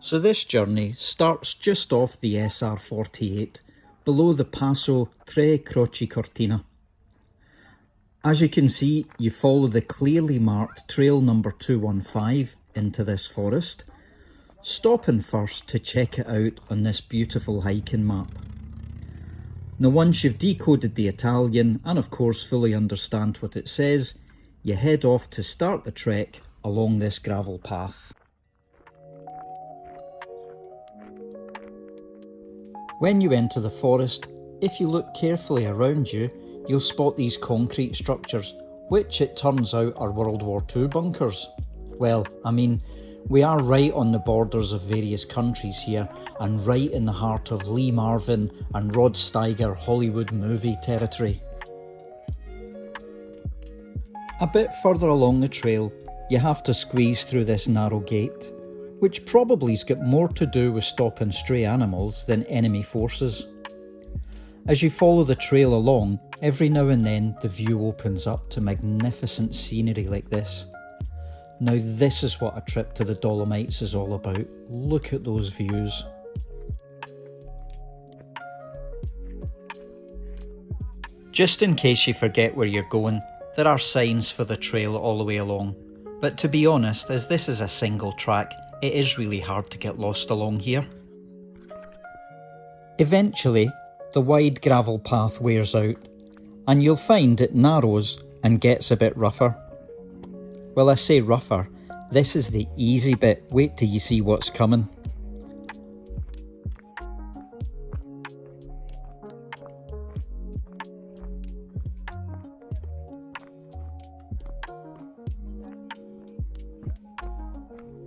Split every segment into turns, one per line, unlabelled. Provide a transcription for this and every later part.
So this journey starts just off the SR48, below the Passo Tre Croci Cortina. As you can see, you follow the clearly marked trail number 215 into this forest, stopping first to check it out on this beautiful hiking map. Now once you've decoded the Italian and of course fully understand what it says, you head off to start the trek along this gravel path. When you enter the forest, if you look carefully around you, you'll spot these concrete structures, which it turns out are World War II bunkers. Well, I mean, we are right on the borders of various countries here, and right in the heart of Lee Marvin and Rod Steiger Hollywood movie territory. A bit further along the trail, you have to squeeze through this narrow gate, which probably's got more to do with stopping stray animals than enemy forces. As you follow the trail along, every now and then the view opens up to magnificent scenery like this. Now this is what a trip to the Dolomites is all about. Look at those views. Just in case you forget where you're going, there are signs for the trail all the way along. But to be honest, as this is a single track, it is really hard to get lost along here. Eventually, the wide gravel path wears out, and you'll find it narrows and gets a bit rougher. Well, I say rougher, this is the easy bit, wait till you see what's coming.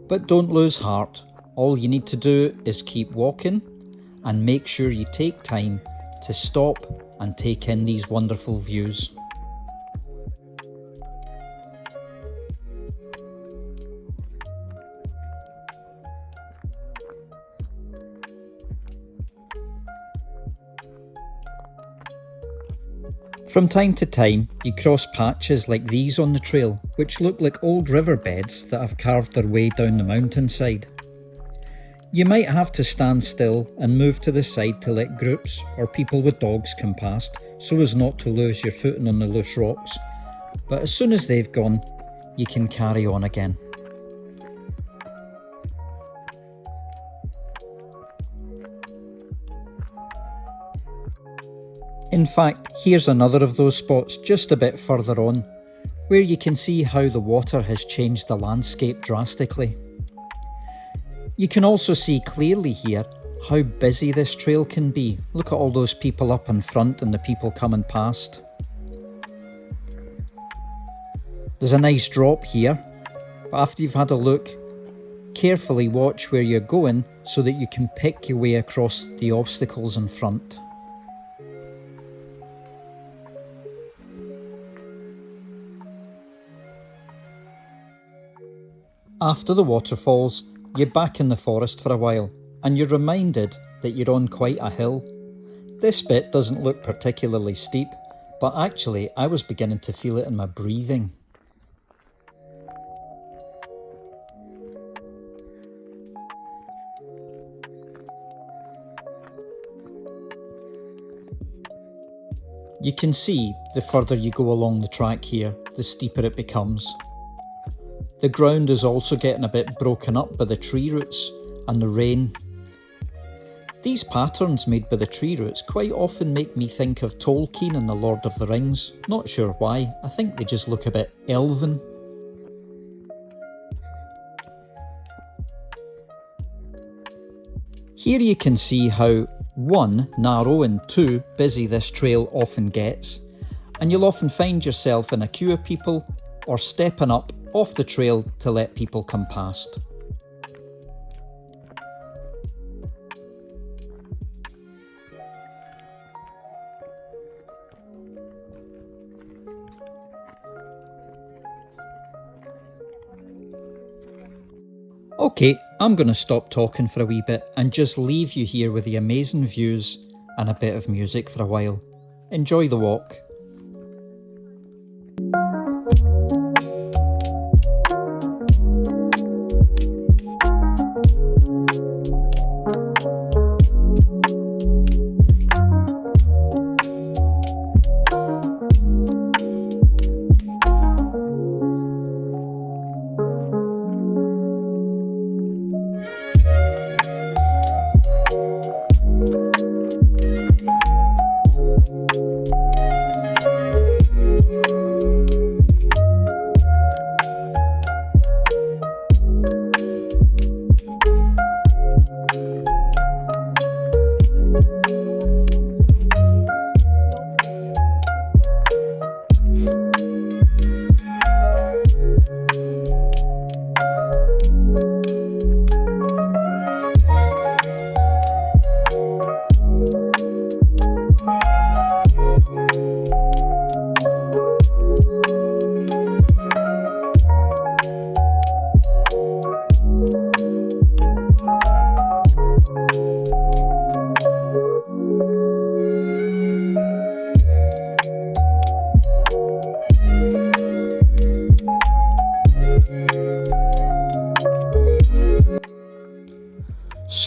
But don't lose heart, all you need to do is keep walking and make sure you take time to stop and take in these wonderful views. From time to time, you cross patches like these on the trail, which look like old riverbeds that have carved their way down the mountainside. You might have to stand still and move to the side to let groups or people with dogs come past, so as not to lose your footing on the loose rocks, but as soon as they've gone, you can carry on again. In fact, here's another of those spots just a bit further on, where you can see how the water has changed the landscape drastically. You can also see clearly here how busy this trail can be. Look at all those people up in front and the people coming past. There's a nice drop here, but after you've had a look, carefully watch where you're going so that you can pick your way across the obstacles in front. After the waterfalls, you're back in the forest for a while, and you're reminded that you're on quite a hill. This bit doesn't look particularly steep, but actually I was beginning to feel it in my breathing. You can see the further you go along the track here, the steeper it becomes. The ground is also getting a bit broken up by the tree roots and the rain. These patterns made by the tree roots quite often make me think of Tolkien and the Lord of the Rings. Not sure why, I think they just look a bit elven. Here you can see how 1, narrow and 2, busy this trail often gets, and you'll often find yourself in a queue of people or stepping up off the trail to let people come past. Okay, I'm going to stop talking for a wee bit and just leave you here with the amazing views and a bit of music for a while. Enjoy the walk.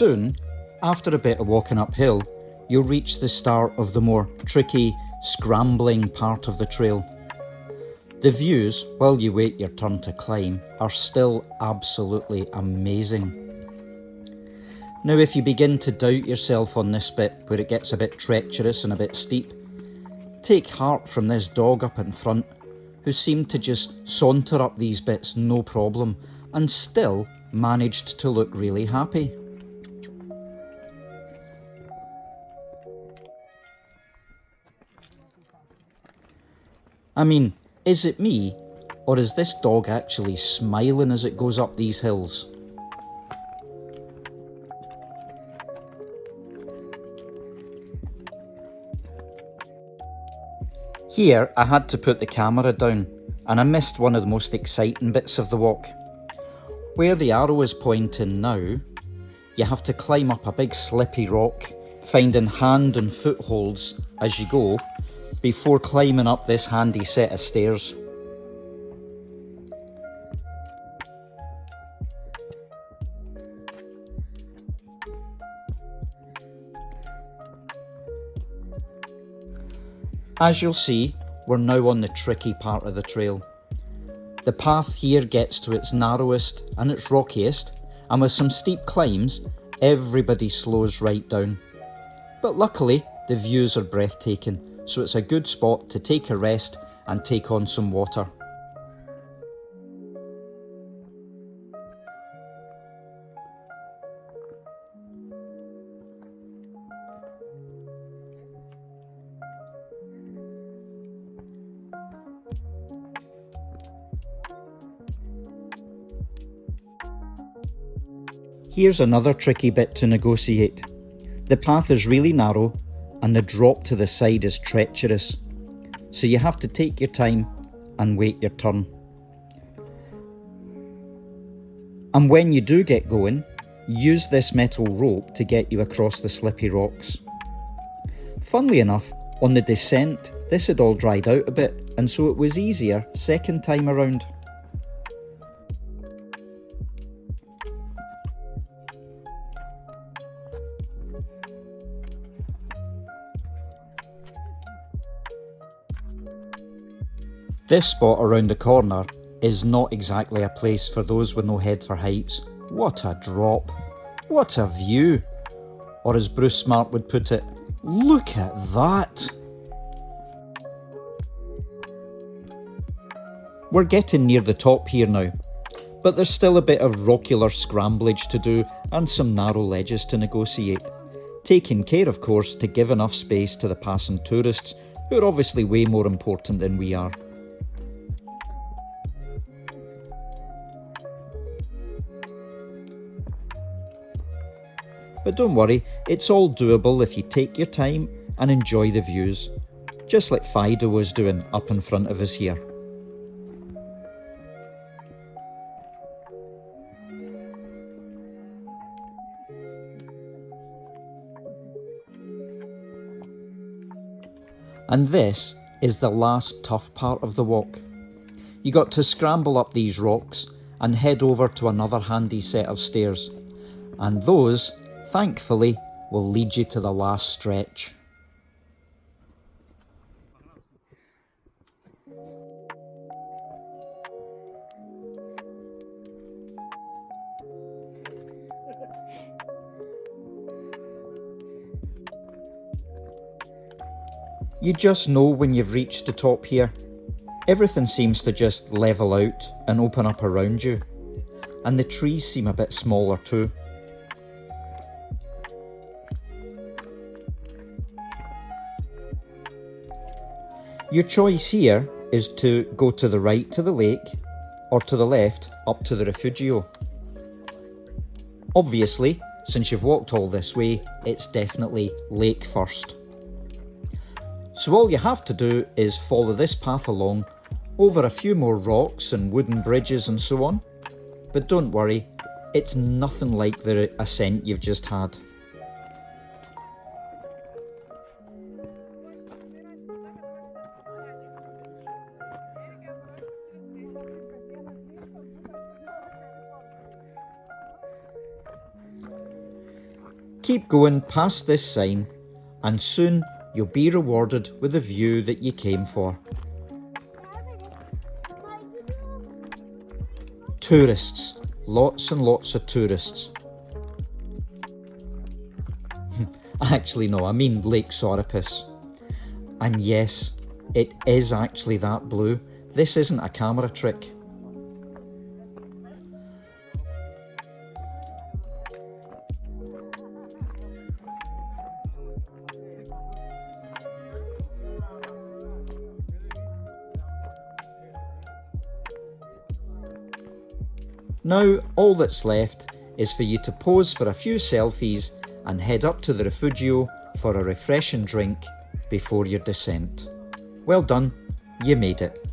Soon, after a bit of walking uphill, you'll reach the start of the more tricky, scrambling part of the trail. The views, while you wait your turn to climb, are still absolutely amazing. Now if you begin to doubt yourself on this bit where it gets a bit treacherous and a bit steep, take heart from this dog up in front who seemed to just saunter up these bits no problem and still managed to look really happy. I mean, is it me, or is this dog actually smiling as it goes up these hills? Here I had to put the camera down and I missed one of the most exciting bits of the walk. Where the arrow is pointing now, you have to climb up a big slippy rock, finding hand and footholds as you go, before climbing up this handy set of stairs. As you'll see, we're now on the tricky part of the trail. The path here gets to its narrowest and its rockiest, and with some steep climbs, everybody slows right down. But luckily, the views are breathtaking, so it's a good spot to take a rest and take on some water. Here's another tricky bit to negotiate. The path is really narrow and the drop to the side is treacherous, so you have to take your time and wait your turn. And when you do get going, use this metal rope to get you across the slippy rocks. Funnily enough, on the descent, this had all dried out a bit, and so it was easier second time around. This spot around the corner is not exactly a place for those with no head for heights. What a drop! What a view! Or as Bruce Smart would put it, look at that! We're getting near the top here now, but there's still a bit of rockular scramblage to do and some narrow ledges to negotiate. Taking care, of course, to give enough space to the passing tourists, who are obviously way more important than we are. But don't worry, it's all doable if you take your time and enjoy the views, just like Fido was doing up in front of us here. And this is the last tough part of the walk. You got to scramble up these rocks and head over to another handy set of stairs, and those, thankfully, will lead you to the last stretch. You just know when you've reached the top here. Everything seems to just level out and open up around you, and the trees seem a bit smaller too. Your choice here is to go to the right to the lake, or to the left up to the Refugio. Obviously, since you've walked all this way, it's definitely lake first. So all you have to do is follow this path along, over a few more rocks and wooden bridges and so on. But don't worry, it's nothing like the ascent you've just had. Keep going past this sign and soon you'll be rewarded with the view that you came for. Tourists, lots and lots of tourists. Actually no, I mean Lake Sorapis. And yes, it is actually that blue. This isn't a camera trick. Now all that's left is for you to pose for a few selfies and head up to the Refugio for a refreshing drink before your descent. Well done, you made it.